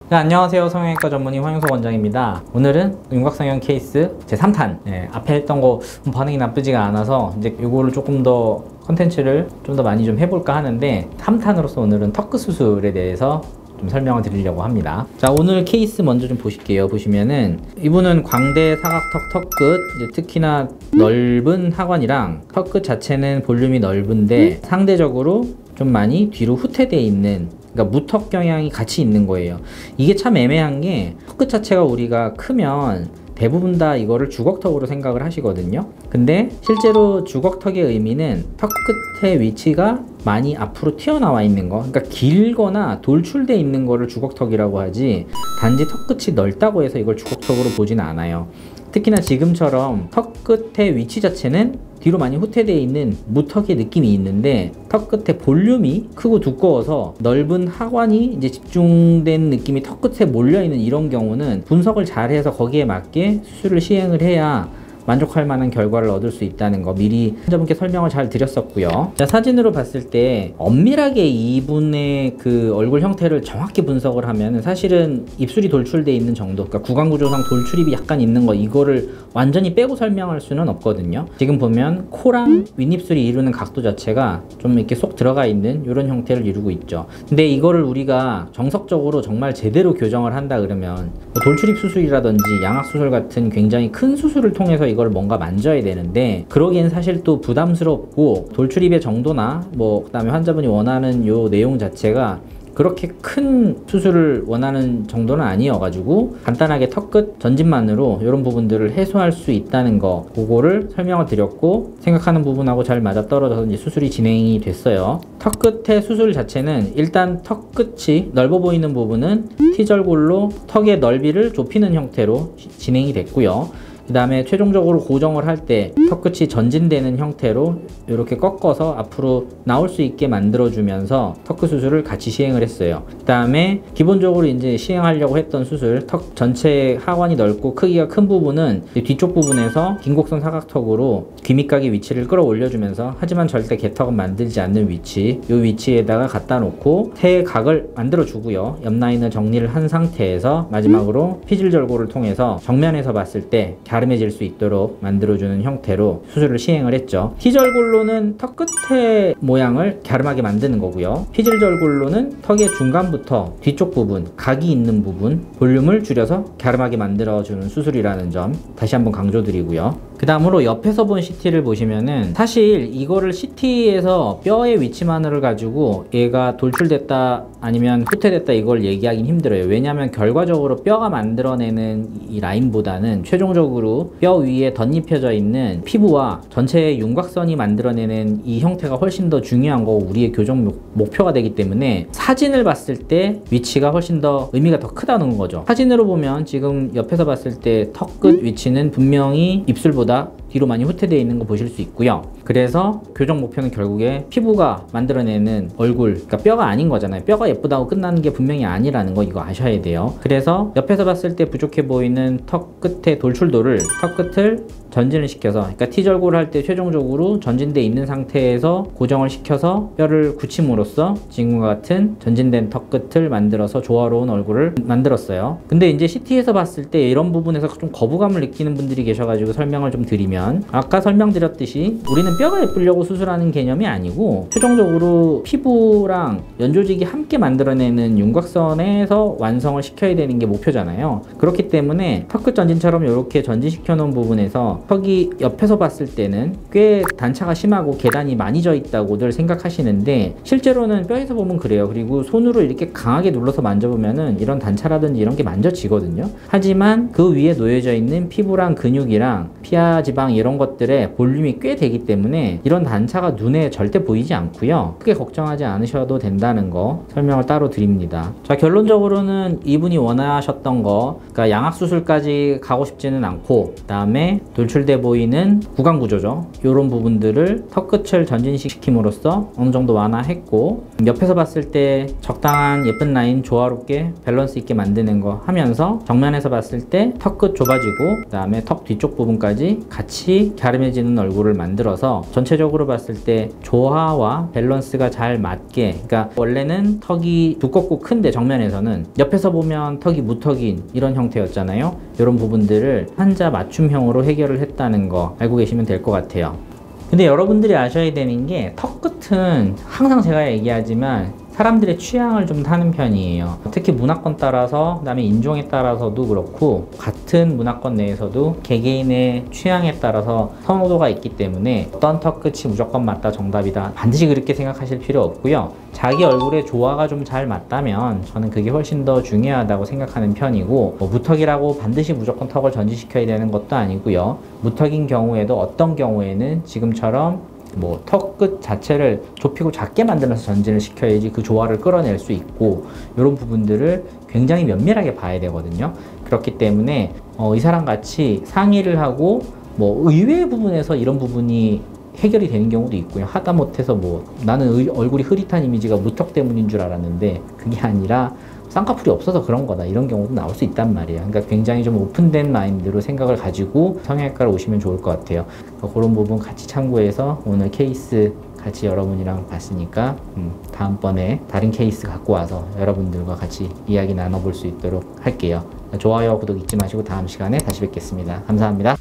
네, 안녕하세요. 성형외과 전문의 황영석 원장입니다. 오늘은 윤곽성형 케이스 제 3탄. 앞에 했던 거 반응이 나쁘지가 않아서 이제 이거를 조금 더 컨텐츠를 좀 더 많이 좀 해볼까 하는데 3탄으로서 오늘은 턱끝 수술에 대해서 좀 설명을 드리려고 합니다. 자, 오늘 케이스 먼저 좀 보실게요. 보시면은 이분은 광대 사각턱 턱끝, 이제 특히나 넓은 하관이랑 턱끝 자체는 볼륨이 넓은데 상대적으로 좀 많이 뒤로 후퇴되어 있는, 그러니까 무턱 경향이 같이 있는 거예요. 이게 참 애매한 게 턱끝 자체가 우리가 크면 대부분 다 이거를 주걱턱으로 생각을 하시거든요. 근데 실제로 주걱턱의 의미는 턱 끝의 위치가 많이 앞으로 튀어나와 있는 거, 그러니까 길거나 돌출되어 있는 거를 주걱턱이라고 하지, 단지 턱 끝이 넓다고 해서 이걸 주걱턱으로 보지는 않아요. 특히나 지금처럼 턱 끝의 위치 자체는 뒤로 많이 후퇴되어 있는 무턱의 느낌이 있는데 턱 끝에 볼륨이 크고 두꺼워서 넓은 하관이 이제 집중된 느낌이 턱 끝에 몰려있는 이런 경우는 분석을 잘해서 거기에 맞게 수술을 시행을 해야 만족할 만한 결과를 얻을 수 있다는 거 미리 환자분께 설명을 잘 드렸었고요. 자, 사진으로 봤을 때 엄밀하게 이분의 그 얼굴 형태를 정확히 분석을 하면 사실은 입술이 돌출되어 있는 정도, 그러니까 구강구조상 돌출입이 약간 있는 거, 이거를 완전히 빼고 설명할 수는 없거든요. 지금 보면 코랑 윗입술이 이루는 각도 자체가 좀 이렇게 쏙 들어가 있는 이런 형태를 이루고 있죠. 근데 이거를 우리가 정석적으로 정말 제대로 교정을 한다 그러면 뭐 돌출입 수술이라든지 양악 수술 같은 굉장히 큰 수술을 통해서 이걸 뭔가 만져야 되는데, 그러기엔 사실 또 부담스럽고 돌출입의 정도나 뭐 그다음에 환자분이 원하는 요 내용 자체가 그렇게 큰 수술을 원하는 정도는 아니어가지고 간단하게 턱끝 전진만으로 이런 부분들을 해소할 수 있다는 거, 그거를 설명을 드렸고 생각하는 부분하고 잘 맞아떨어져서 이제 수술이 진행이 됐어요. 턱끝의 수술 자체는 일단 턱끝이 넓어 보이는 부분은 T절골로 턱의 넓이를 좁히는 형태로 진행이 됐고요. 그 다음에 최종적으로 고정을 할 때 턱끝이 전진되는 형태로 이렇게 꺾어서 앞으로 나올 수 있게 만들어주면서 턱끝 수술을 같이 시행을 했어요. 그 다음에 기본적으로 이제 시행하려고 했던 수술, 턱 전체 하관이 넓고 크기가 큰 부분은 뒤쪽 부분에서 긴곡선 사각턱으로 귀밑각의 위치를 끌어올려주면서, 하지만 절대 개턱은 만들지 않는 위치, 이 위치에다가 갖다 놓고 새 각을 만들어주고요. 옆라인을 정리를 한 상태에서 마지막으로 피질절골을 통해서 정면에서 봤을 때 갸름해질 수 있도록 만들어주는 형태로 수술을 시행을 했죠. T절골로는 턱 끝의 모양을 갸름하게 만드는 거고요. 피질절골로는 턱의 중간부터 뒤쪽 부분, 각이 있는 부분 볼륨을 줄여서 갸름하게 만들어주는 수술이라는 점 다시 한번 강조드리고요. 그 다음으로 옆에서 본 CT를 보시면은 사실 이거를 CT에서 뼈의 위치만을 가지고 얘가 돌출됐다 아니면 후퇴됐다 이걸 얘기하긴 힘들어요. 왜냐하면 결과적으로 뼈가 만들어내는 이 라인보다는 최종적으로 뼈 위에 덧입혀져 있는 피부와 전체의 윤곽선이 만들어내는 이 형태가 훨씬 더 중요한 거고 우리의 교정 목표가 되기 때문에 사진을 봤을 때 위치가 훨씬 더 의미가 더 크다는 거죠. 사진으로 보면 지금 옆에서 봤을 때 턱끝 위치는 분명히 입술보다 뒤로 많이 후퇴되어 있는 거 보실 수 있고요. 그래서 교정 목표는 결국에 피부가 만들어내는 얼굴, 그러니까 뼈가 아닌 거잖아요. 뼈가 예쁘다고 끝나는 게 분명히 아니라는 거, 이거 아셔야 돼요. 그래서 옆에서 봤을 때 부족해 보이는 턱 끝의 돌출도를, 턱 끝을 전진을 시켜서, 그러니까 T절골을 할 때 최종적으로 전진돼 있는 상태에서 고정을 시켜서 뼈를 굳힘으로써 지금과 같은 전진된 턱 끝을 만들어서 조화로운 얼굴을 만들었어요. 근데 이제 CT에서 봤을 때 이런 부분에서 좀 거부감을 느끼는 분들이 계셔가지고 설명을 좀 드리면, 아까 설명드렸듯이 우리는 뼈가 예쁘려고 수술하는 개념이 아니고 최종적으로 피부랑 연조직이 함께 만들어내는 윤곽선에서 완성을 시켜야 되는 게 목표잖아요. 그렇기 때문에 턱끝 전진처럼 이렇게 전진시켜 놓은 부분에서 턱이 옆에서 봤을 때는 꽤 단차가 심하고 계단이 많이 져 있다고들 생각하시는데 실제로는 뼈에서 보면 그래요. 그리고 손으로 이렇게 강하게 눌러서 만져보면은 이런 단차라든지 이런 게 만져지거든요. 하지만 그 위에 놓여져 있는 피부랑 근육이랑 피하 지방 이런 것들의 볼륨이 꽤 되기 때문에 이런 단차가 눈에 절대 보이지 않고요. 크게 걱정하지 않으셔도 된다는 거 설명을 따로 드립니다. 자, 결론적으로는 이분이 원하셨던 거, 그러니까 양악 수술까지 가고 싶지는 않고, 그 다음에 돌출돼 보이는 구강 구조죠. 이런 부분들을 턱끝을 전진시킴으로써 어느 정도 완화했고, 옆에서 봤을 때 적당한 예쁜 라인 조화롭게 밸런스 있게 만드는 거 하면서 정면에서 봤을 때 턱끝 좁아지고 그 다음에 턱 뒤쪽 부분까지 같이 같이 갸름해지는 얼굴을 만들어서 전체적으로 봤을 때 조화와 밸런스가 잘 맞게, 그러니까 원래는 턱이 두껍고 큰데 정면에서는 옆에서 보면 턱이 무턱인 이런 형태였잖아요. 이런 부분들을 환자 맞춤형으로 해결을 했다는 거 알고 계시면 될 것 같아요. 근데 여러분들이 아셔야 되는 게 턱 끝은 항상 제가 얘기하지만 사람들의 취향을 좀 타는 편이에요. 특히 문화권 따라서, 그다음에 인종에 따라서도 그렇고, 같은 문화권 내에서도 개개인의 취향에 따라서 선호도가 있기 때문에 어떤 턱 끝이 무조건 맞다, 정답이다, 반드시 그렇게 생각하실 필요 없고요. 자기 얼굴에 조화가 좀 잘 맞다면 저는 그게 훨씬 더 중요하다고 생각하는 편이고, 무턱이라고 반드시 무조건 턱을 전지시켜야 되는 것도 아니고요. 무턱인 경우에도 어떤 경우에는 지금처럼 턱 끝 자체를 좁히고 작게 만들어서 전진을 시켜야지 그 조화를 끌어낼 수 있고, 이런 부분들을 굉장히 면밀하게 봐야 되거든요. 그렇기 때문에 이 사람 같이 상의를 하고 의외의 부분에서 이런 부분이 해결이 되는 경우도 있고요. 하다 못해서 나는 얼굴이 흐릿한 이미지가 무턱 때문인 줄 알았는데 그게 아니라 쌍꺼풀이 없어서 그런 거다, 이런 경우도 나올 수 있단 말이에요. 그러니까 굉장히 좀 오픈된 마인드로 생각을 가지고 성형외과를 오시면 좋을 것 같아요. 그런 부분 같이 참고해서 오늘 케이스 같이 여러분이랑 봤으니까 다음번에 다른 케이스 갖고 와서 여러분들과 같이 이야기 나눠볼 수 있도록 할게요. 좋아요, 구독 잊지 마시고 다음 시간에 다시 뵙겠습니다. 감사합니다.